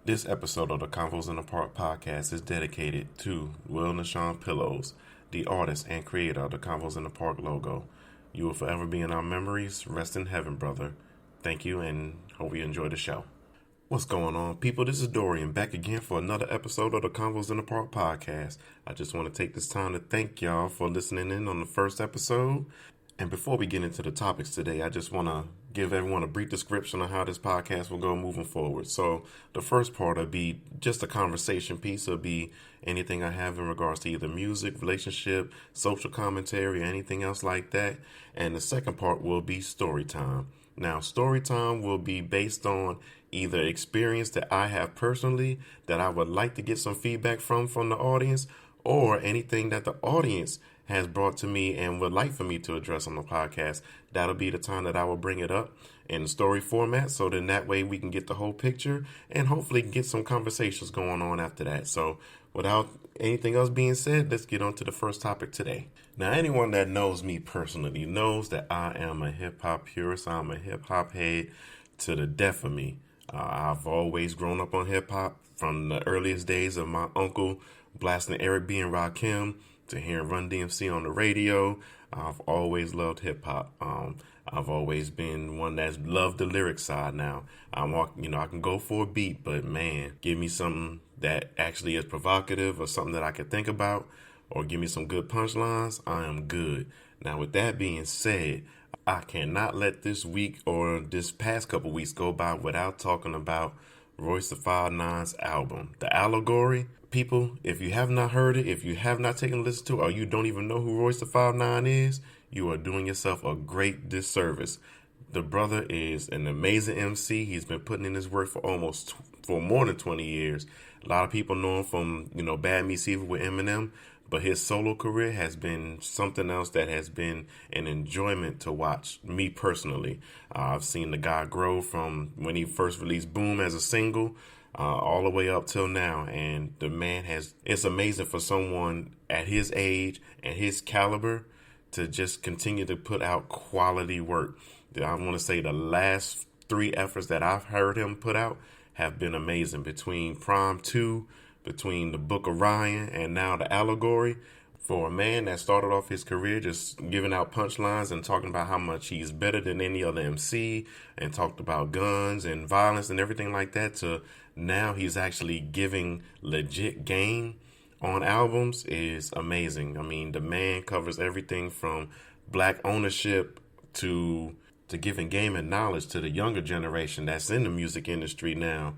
This episode of the Convos in the Park podcast is dedicated to Will Nashawn Pillows, the artist and creator of the Convos in the Park logo. You will forever be in our memories. Rest in heaven, brother. Thank you, and hope you enjoy the show. What's going on, people? This is Dorian, back again for another episode of the Convos in the Park podcast. I just want to take this time to thank y'all for listening in on the first episode. And before we get into the topics today, I just want to give everyone a brief description of how this podcast will go moving forward. So the first part will be just a conversation piece. It'll be anything I have in regards to either music, relationship, social commentary, anything else like that. And the second part will be story time. Now, story time will be based on either experience that I have personally that I would like to get some feedback from the audience, or anything that the audience has brought to me and would like for me to address on the podcast. That'll be the time that I will bring it up in story format, so then that way we can get the whole picture and hopefully get some conversations going on after that. So without anything else being said, let's get on to the first topic today. Now, anyone that knows me personally knows that I am a hip-hop purist. I'm a hip-hop head to the death of me. I've always grown up on hip-hop from the earliest days of my uncle blasting Eric B. and Rakim to hearing Run DMC on the radio. I've always loved hip hop. I've always been one that's loved the lyric side. Now, I can go for a beat, but man, give me something that actually is provocative or something that I can think about, or give me some good punchlines. I am good. Now, with that being said, I cannot let this week or this past couple weeks go by without talking about Royce the 5'9's album, The Allegory. People, if you have not heard it, if you have not taken a listen to it, or you don't even know who Royce the 5'9 is, you are doing yourself a great disservice. The brother is an amazing MC. He's been putting in his work for more than 20 years. A lot of people know him from, Bad Meets Evil with Eminem, but his solo career has been something else that has been an enjoyment to watch, me personally. I've seen the guy grow from when he first released Boom as a single, all the way up till now, and the man it's amazing for someone at his age and his caliber to just continue to put out quality work. I want to say the last 3 efforts that I've heard him put out have been amazing, between Prime 2, between the Book of Ryan, and now The Allegory. For a man that started off his career just giving out punchlines and talking about how much he's better than any other MC, and talked about guns and violence and everything like that, to now he's actually giving legit game on albums, is amazing. I mean, the man covers everything from black ownership to giving game and knowledge to the younger generation that's in the music industry now.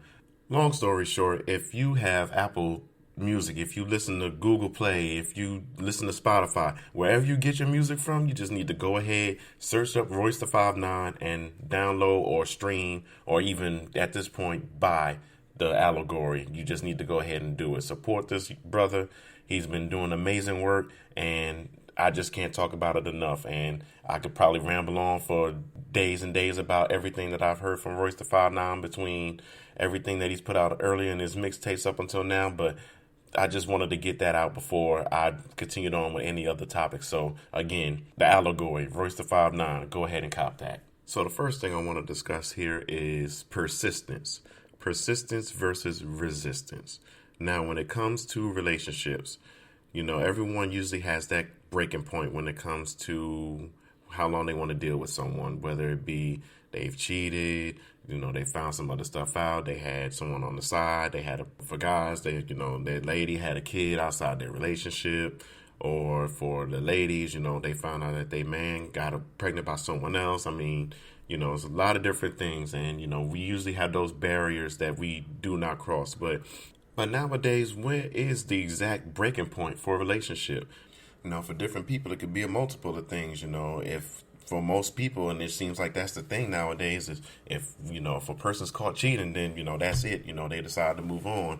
Long story short, if you have Apple Music, if you listen to Google Play, if you listen to Spotify, wherever you get your music from, you just need to go ahead, search up Royce the 5'9 and download or stream, or even at this point buy The Allegory. You just need to go ahead and do it. Support this brother. He's been doing amazing work, and I just can't talk about it enough. And I could probably ramble on for days and days about everything that I've heard from Royce the 5'9, between everything that he's put out earlier in his mixtapes up until now. But I just wanted to get that out before I continued on with any other topics. So again, The Allegory, Royce the 5'9, go ahead and cop that. So the first thing I want to discuss here is persistence. Persistence versus resistance. Now, when it comes to relationships, everyone usually has that breaking point when it comes to how long they want to deal with someone, whether it be they've cheated, they found some other stuff out, they had someone on the side, for guys, their lady had a kid outside their relationship, or for the ladies, they found out that their man got pregnant by someone else. I mean, it's a lot of different things, and, we usually have those barriers that we do not cross, but nowadays, where is the exact breaking point for a relationship? For different people, it could be a multiple of things, if for most people, and it seems like that's the thing nowadays, is if a person's caught cheating, then, that's it, they decide to move on.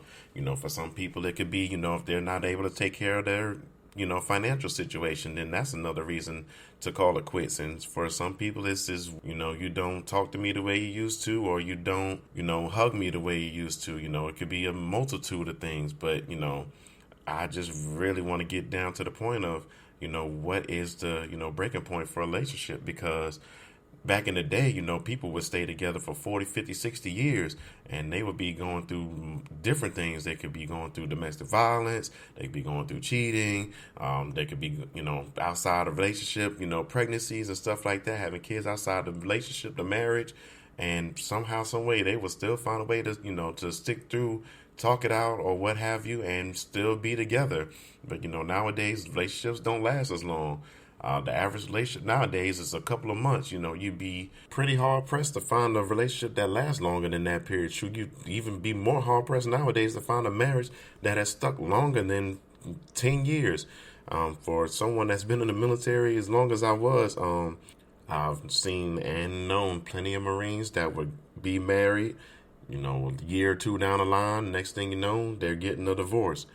For some people, it could be, if they're not able to take care of their, financial situation, then that's another reason to call it quits. And for some people, this is, you don't talk to me the way you used to, or you don't, hug me the way you used to. It could be a multitude of things, but, I just really want to get down to the point of, what is the, breaking point for a relationship, because back in the day, people would stay together for 40, 50, 60 years, and they would be going through different things. They could be going through domestic violence. They could be going through cheating. They could be, outside of relationship, pregnancies and stuff like that, having kids outside the relationship, the marriage. And somehow, some way, they would still find a way to, to stick through, talk it out or what have you, and still be together. But, nowadays, relationships don't last as long. The average relationship nowadays is a couple of months. You'd be pretty hard pressed to find a relationship that lasts longer than that period. Should you even be more hard pressed nowadays to find a marriage that has stuck longer than 10 years? For someone that's been in the military as long as I was, I've seen and known plenty of Marines that would be married, a year or two down the line. Next thing you know, they're getting a divorce.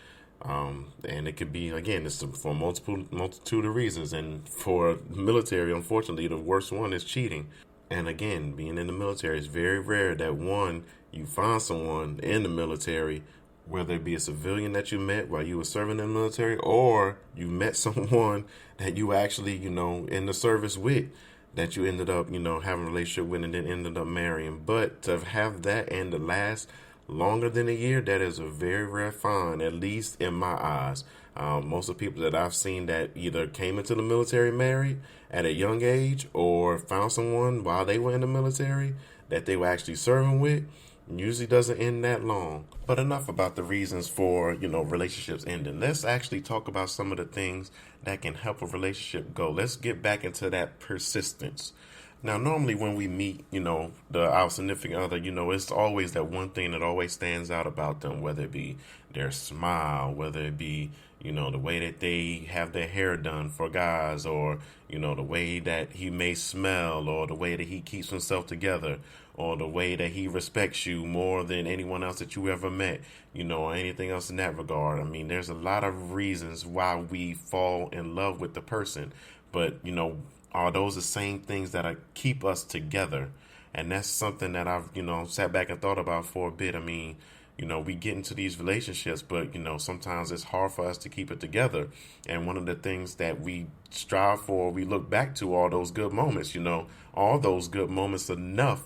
And it could be, again, it's for multitude of reasons. And for military, unfortunately, the worst one is cheating. And again, being in the military, it's very rare that you find someone in the military, whether it be a civilian that you met while you were serving in the military, or you met someone that you actually, in the service with, that you ended up, having a relationship with and then ended up marrying. But to have that and to last longer than a year, that is a very rare find, at least in my eyes. Most of the people that I've seen that either came into the military married at a young age or found someone while they were in the military that they were actually serving with, usually doesn't end that long. But enough about the reasons for, relationships ending. Let's actually talk about some of the things that can help a relationship go. Let's get back into that persistence. Now, normally when we meet, our significant other, it's always that one thing that always stands out about them, whether it be their smile, whether it be, the way that they have their hair done for guys, or, the way that he may smell, or the way that he keeps himself together, or the way that he respects you more than anyone else that you ever met, or anything else in that regard. I mean, there's a lot of reasons why we fall in love with the person, but, are those the same things that keep us together? And that's something that I've, sat back and thought about for a bit. I mean, we get into these relationships, but, sometimes it's hard for us to keep it together. And one of the things that we strive for, we look back to all those good moments, all those good moments enough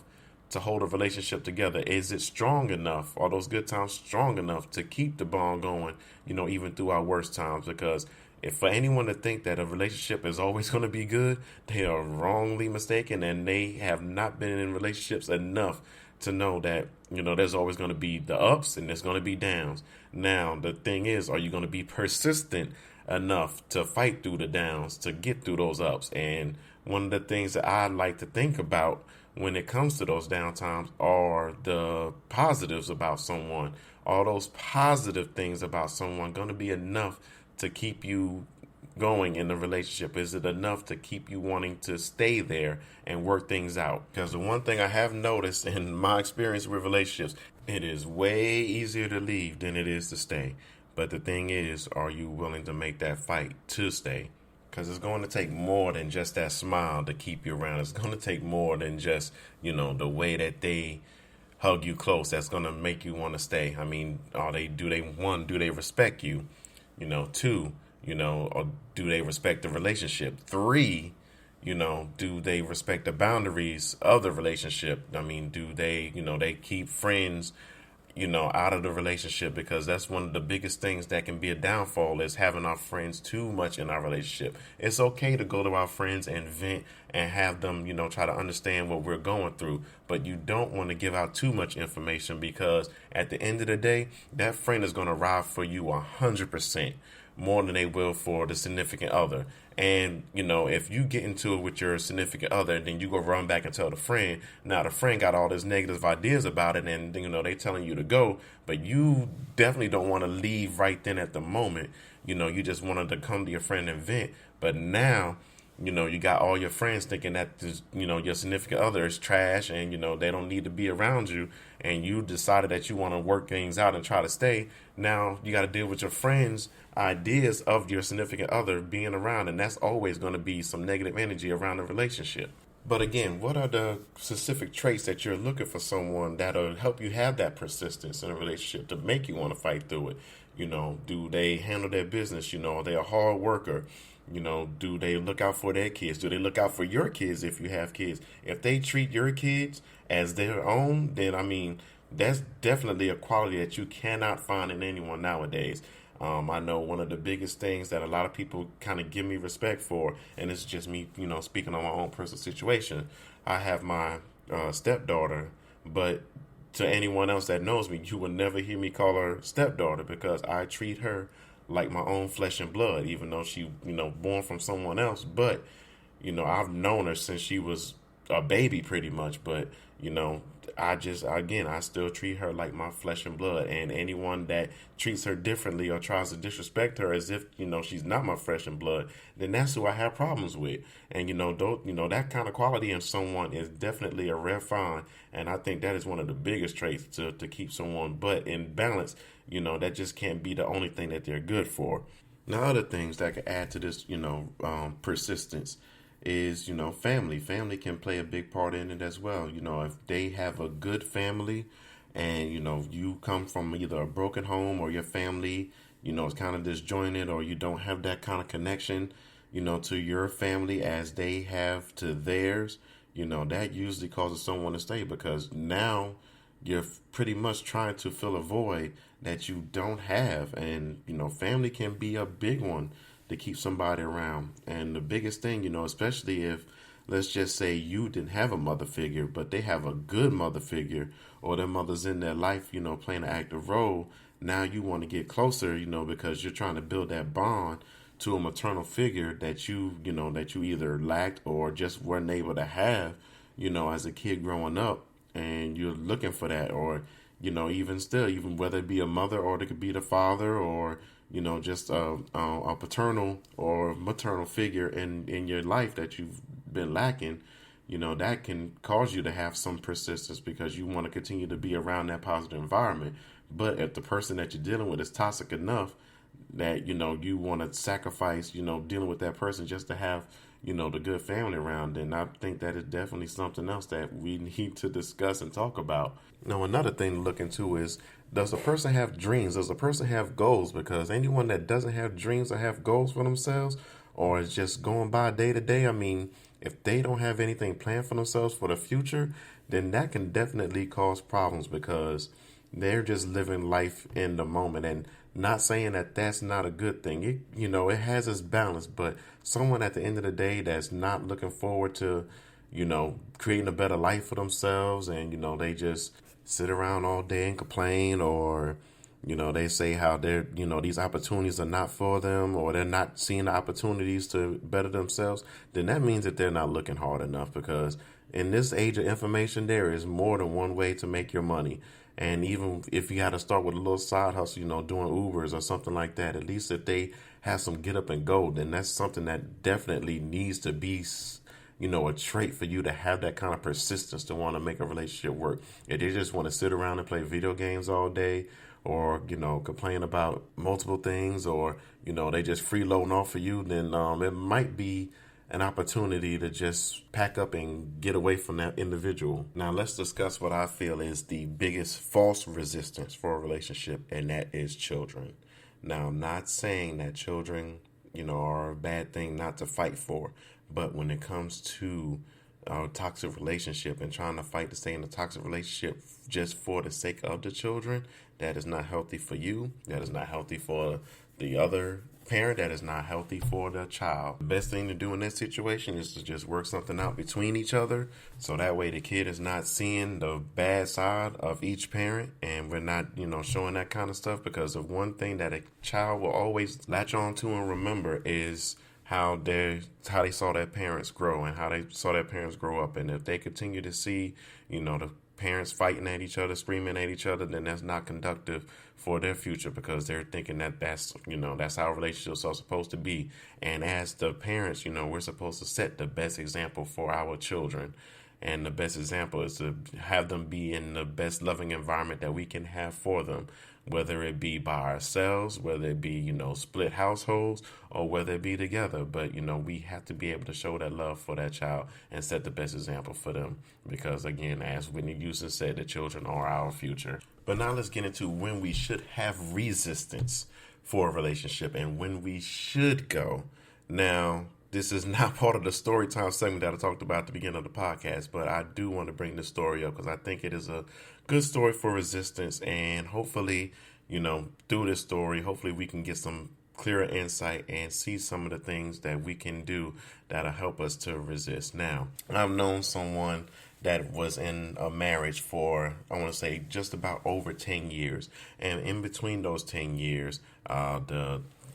to hold a relationship together. Is it strong enough? Are those good times strong enough to keep the bond going, even through our worst times? Because if for anyone to think that a relationship is always going to be good, they are wrongly mistaken, and they have not been in relationships enough to know that, there's always going to be the ups and there's going to be downs. Now, the thing is, are you going to be persistent enough to fight through the downs, to get through those ups? And one of the things that I like to think about when it comes to those downtimes are the positives about someone. All those positive things about someone going to be enough to keep you going in the relationship? Is it enough to keep you wanting to stay there and work things out? Because the one thing I have noticed in my experience with relationships, it is way easier to leave than it is to stay. But the thing is, are you willing to make that fight to stay? Because it's going to take more than just that smile to keep you around. It's going to take more than just, the way that they hug you close that's going to make you want to stay. I mean, do they respect you? Two, or do they respect the relationship? Three, do they respect the boundaries of the relationship? I mean, do they, they keep friends, out of the relationship? Because that's one of the biggest things that can be a downfall, is having our friends too much in our relationship. It's okay to go to our friends and vent and have them, try to understand what we're going through. But you don't want to give out too much information, because at the end of the day, that friend is going to ride for you 100% more than they will for the significant other. And, if you get into it with your significant other, then you go run back and tell the friend. Now, the friend got all these negative ideas about it, and, they telling you to go, but you definitely don't want to leave right then at the moment. You just wanted to come to your friend and vent. But now, you got all your friends thinking that, your significant other is trash and, they don't need to be around you. And you decided that you want to work things out and try to stay. Now you got to deal with your friends' ideas of your significant other being around. And that's always going to be some negative energy around the relationship. But again, what are the specific traits that you're looking for someone that'll help you have that persistence in a relationship to make you want to fight through it? Do they handle their business? Are they a hard worker? Do they look out for their kids? Do they look out for your kids if you have kids? If they treat your kids as their own, then I mean, that's definitely a quality that you cannot find in anyone nowadays. I know one of the biggest things that a lot of people kind of give me respect for, and it's just me, speaking on my own personal situation. I have my stepdaughter, but to anyone else that knows me, you will never hear me call her stepdaughter because I treat her like my own flesh and blood, even though she, born from someone else. But, I've known her since she was a baby pretty much, but, I still treat her like my flesh and blood, and anyone that treats her differently or tries to disrespect her as if, she's not my flesh and blood, then that's who I have problems with. And, that kind of quality in someone is definitely a rare find. And I think that is one of the biggest traits to keep someone, but in balance, that just can't be the only thing that they're good for. Now, other things that can add to this, persistence is, family. Family can play a big part in it as well. If they have a good family and, you come from either a broken home or your family, is kind of disjointed, or you don't have that kind of connection, to your family as they have to theirs, that usually causes someone to stay because now you're pretty much trying to fill a void that you don't have. And, family can be a big one to keep somebody around. And the biggest thing, especially if, let's just say you didn't have a mother figure, but they have a good mother figure, or their mother's in their life, playing an active role. Now you want to get closer, because you're trying to build that bond to a maternal figure that that you either lacked or just weren't able to have, as a kid growing up, and you're looking for that. Or, even still, even whether it be a mother or it could be the father, or just a paternal or maternal figure in your life that you've been lacking, that can cause you to have some persistence because you want to continue to be around that positive environment. But if the person that you're dealing with is toxic enough that, you want to sacrifice, dealing with that person just to have, the good family around, then I think that is definitely something else that we need to discuss and talk about. Now, another thing to look into is, does a person have dreams? Does a person have goals? Because anyone that doesn't have dreams or have goals for themselves, or is just going by day to day, I mean, if they don't have anything planned for themselves for the future, then that can definitely cause problems because they're just living life in the moment. And not saying that that's not a good thing. It has its balance, but someone at the end of the day that's not looking forward to, creating a better life for themselves, and, they just sit around all day and complain, or, they say how they're, these opportunities are not for them, or they're not seeing the opportunities to better themselves, then that means that they're not looking hard enough, because in this age of information, there is more than one way to make your money. And even if you got to start with a little side hustle, doing Ubers or something like that, at least if they have some get up and go, then that's something that definitely needs to be, a trait for you to have that kind of persistence to want to make a relationship work. If they just want to sit around and play video games all day, or, complain about multiple things, or, they just freeloading off of you, then it might be an opportunity to just pack up and get away from that individual. Now, let's discuss what I feel is the biggest false resistance for a relationship, and that is children. Now, I'm not saying that children, are a bad thing not to fight for, but when it comes to a toxic relationship and trying to fight to stay in a toxic relationship just for the sake of the children, that is not healthy for you. That is not healthy for the other parent. That is not healthy for the child. The best thing to do in that situation is to just work something out between each other, so that way the kid is not seeing the bad side of each parent, and we're not, showing that kind of stuff, because the one thing that a child will always latch on to and remember is how they saw their parents grow and how they saw their parents grow up. And if they continue to see, the parents fighting at each other, screaming at each other, then that's not conductive for their future, because they're thinking that that's how relationships are supposed to be. And as the parents, we're supposed to set the best example for our children. And the best example is to have them be in the best loving environment that we can have for them, whether it be by ourselves, whether it be, split households, or whether it be together. But, we have to be able to show that love for that child and set the best example for them. Because, again, as Whitney Houston said, the children are our future. But now let's get into when we should have resistance for a relationship and when we should go. Now, this is not part of the story time segment that I talked about at the beginning of the podcast, but I do want to bring this story up because I think it is a good story for resistance. And hopefully, through this story, hopefully we can get some clearer insight and see some of the things that we can do that'll help us to resist. Now, I've known someone that was in a marriage for, I want to say, just about over 10 years. And in between those 10 years,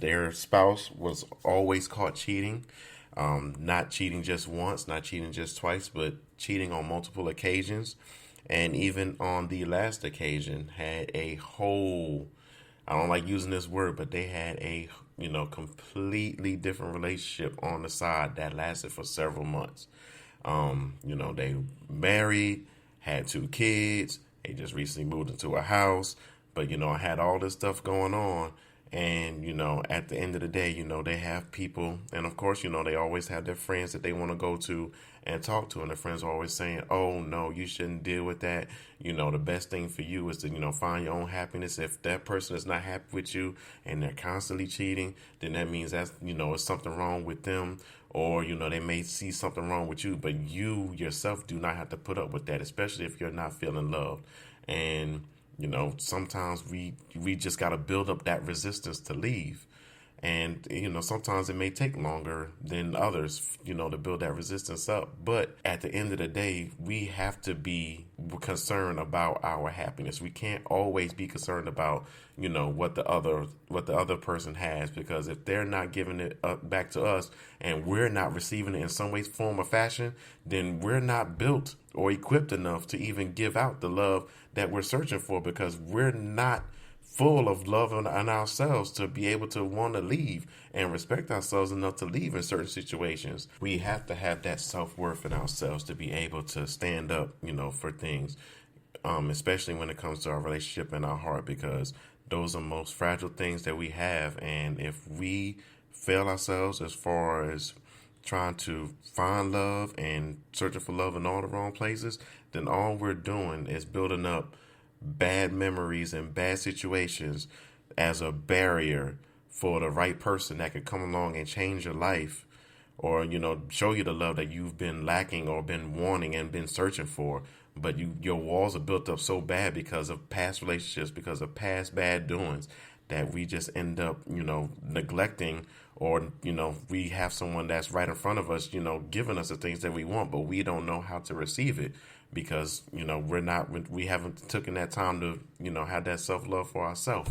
their spouse was always caught cheating. Not cheating just once, not cheating just twice, but cheating on multiple occasions. And even on the last occasion, had a whole, I don't like using this word, but they had a, completely different relationship on the side that lasted for several months. They married, had 2 kids. They just recently moved into a house. But, I had all this stuff going on. And, at the end of the day, they have people. And, of course, they always have their friends that they want to go to and talk to. And their friends are always saying, oh, no, you shouldn't deal with that. The best thing for you is to, find your own happiness. If that person is not happy with you and they're constantly cheating, then that means that's, it's something wrong with them. Or, they may see something wrong with you. But you yourself do not have to put up with that, especially if you're not feeling loved. And sometimes we just got to build up that resistance to leave. And, sometimes it may take longer than others, to build that resistance up. But at the end of the day, we have to be concerned about our happiness. We can't always be concerned about, what the other person has, because if they're not giving it back to us and we're not receiving it in some way, form, or fashion, then we're not built or equipped enough to even give out the love that we're searching for, because we're not full of love on ourselves to be able to want to leave and respect ourselves enough to leave in certain situations. We have to have that self-worth in ourselves to be able to stand up, for things, especially when it comes to our relationship and our heart, because those are most fragile things that we have. And if we fail ourselves as far as trying to find love and searching for love in all the wrong places, then all we're doing is building up bad memories and bad situations as a barrier for the right person that could come along and change your life, or show you the love that you've been lacking or been wanting and been searching for. But your walls are built up so bad because of past relationships, because of past bad doings, that we just end up neglecting, or we have someone that's right in front of us giving us the things that we want, but we don't know how to receive it, because we haven't taken that time to have that self-love for ourselves.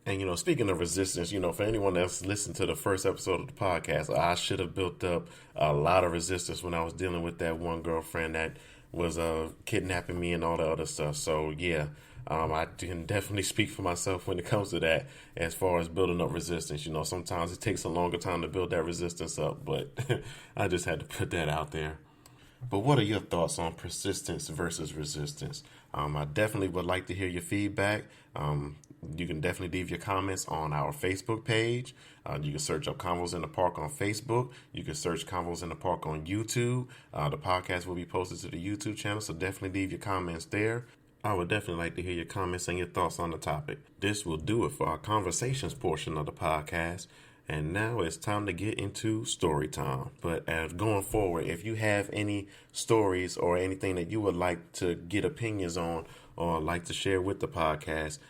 And speaking of resistance, for anyone that's listened to the first episode of the podcast, I should have built up a lot of resistance when I was dealing with that one girlfriend that was kidnapping me and all the other stuff. So yeah, I can definitely speak for myself when it comes to that, as far as building up resistance. Sometimes it takes a longer time to build that resistance up, but I just had to put that out there. But what are your thoughts on persistence versus resistance? I definitely would like to hear your feedback. You can definitely leave your comments on our Facebook page. You can search up Convos in the Park on Facebook. You can search Convos in the Park on YouTube. The podcast will be posted to the YouTube channel, so definitely leave your comments there. I would definitely like to hear your comments and your thoughts on the topic. This will do it for our conversations portion of the podcast. And now it's time to get into story time. But as going forward, if you have any stories or anything that you would like to get opinions on or like to share with the podcast,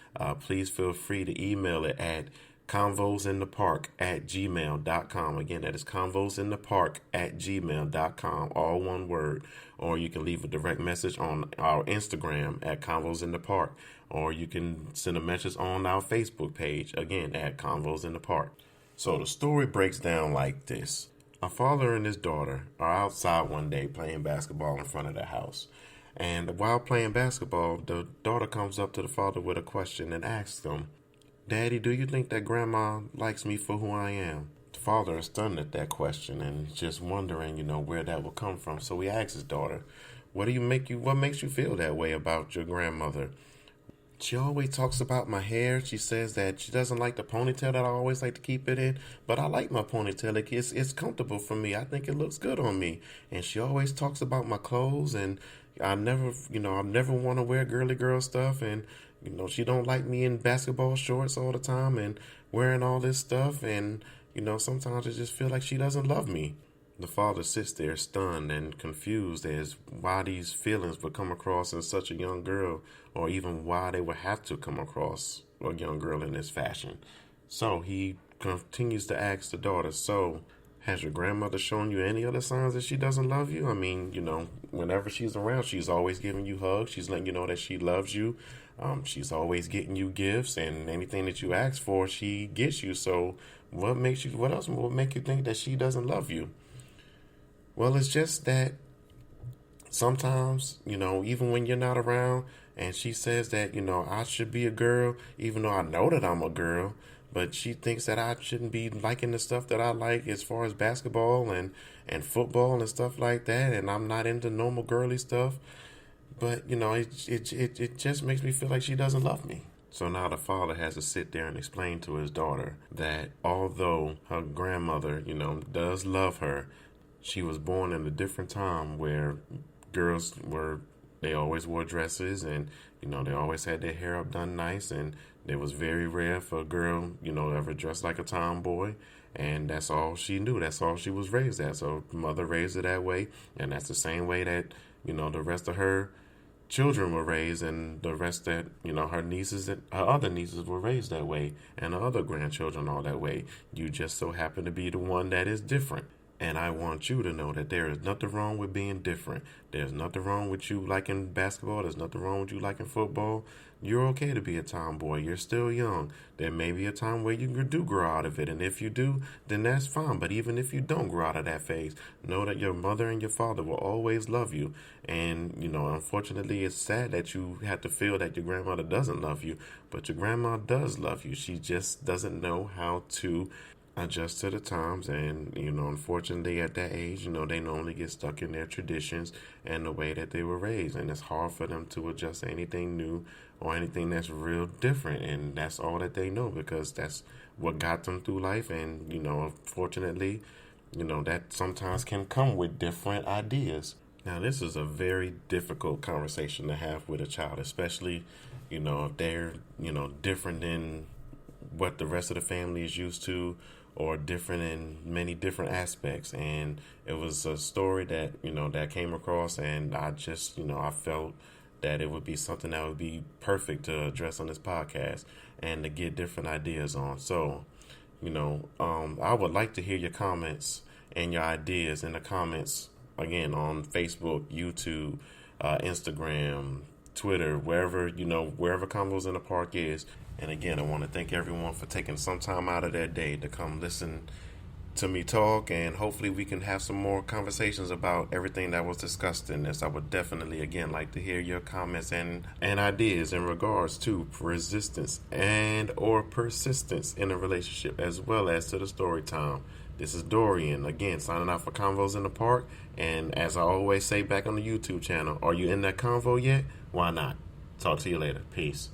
please feel free to email it at convosinthepark@gmail.com. Again, that is convosinthepark@gmail.com, all one word. Or you can leave a direct message on our Instagram at Convos in the Park. Or you can send a message on our Facebook page, again, at Convos in the Park. So the story breaks down like this. A father and his daughter are outside one day playing basketball in front of their house. And while playing basketball, the daughter comes up to the father with a question and asks him, "Daddy, do you think that Grandma likes me for who I am?" The father is stunned at that question and just wondering, where that will come from. So he asks his daughter, What makes you feel that way about your grandmother? She always talks about my hair. She says that she doesn't like the ponytail that I always like to keep it in, but I like my ponytail. It's comfortable for me. I think it looks good on me. And she always talks about my clothes, and I never want to wear girly girl stuff. And she don't like me in basketball shorts all the time and wearing all this stuff. And sometimes I just feel like she doesn't love me. The father sits there stunned and confused as why these feelings would come across in such a young girl, or even why they would have to come across a young girl in this fashion. So he continues to ask the daughter, so has your grandmother shown you any other signs that she doesn't love you? I mean, whenever she's around, she's always giving you hugs. She's letting you know that she loves you. She's always getting you gifts, and anything that you ask for, she gets you. So what else will make you think that she doesn't love you? Well, it's just that sometimes, even when you're not around, and she says that, I should be a girl, even though I know that I'm a girl, but she thinks that I shouldn't be liking the stuff that I like as far as basketball and football and stuff like that, and I'm not into normal girly stuff. But, it just makes me feel like she doesn't love me. So now the father has to sit there and explain to his daughter that although her grandmother, does love her, she was born in a different time where they always wore dresses, and, they always had their hair up done nice, and it was very rare for a girl, ever dress like a tomboy, and that's all she knew. That's all she was raised at. So mother raised her that way, and that's the same way that, the rest of her children were raised, and the rest that, her nieces and her other nieces were raised that way, and her other grandchildren all that way. You just so happen to be the one that is different. And I want you to know that there is nothing wrong with being different. There's nothing wrong with you liking basketball. There's nothing wrong with you liking football. You're okay to be a tomboy. You're still young. There may be a time where you do grow out of it. And if you do, then that's fine. But even if you don't grow out of that phase, know that your mother and your father will always love you. And, unfortunately, it's sad that you have to feel that your grandmother doesn't love you. But your grandma does love you. She just doesn't know how to adjust to the times, and unfortunately at that age, they normally get stuck in their traditions and the way that they were raised, and it's hard for them to adjust to anything new or anything that's real different, and that's all that they know because that's what got them through life. And unfortunately, that sometimes can come with different ideas. Now, this is a very difficult conversation to have with a child, especially if they're different than what the rest of the family is used to, or different in many different aspects. And it was a story that that came across, and I just I felt that it would be something that would be perfect to address on this podcast and to get different ideas on. So I would like to hear your comments and your ideas in the comments, again, on Facebook, YouTube, Instagram, Twitter, wherever Convos in the Park is. And again, I want to thank everyone for taking some time out of their day to come listen to me talk, and hopefully we can have some more conversations about everything that was discussed in this. I would definitely, again, like to hear your comments and ideas in regards to resistance and or persistence in a relationship, as well as to the story time. This is Dorian, again, signing out for Convos in the Park. And as I always say back on the YouTube channel, are you in that convo yet? Why not? Talk to you later. Peace.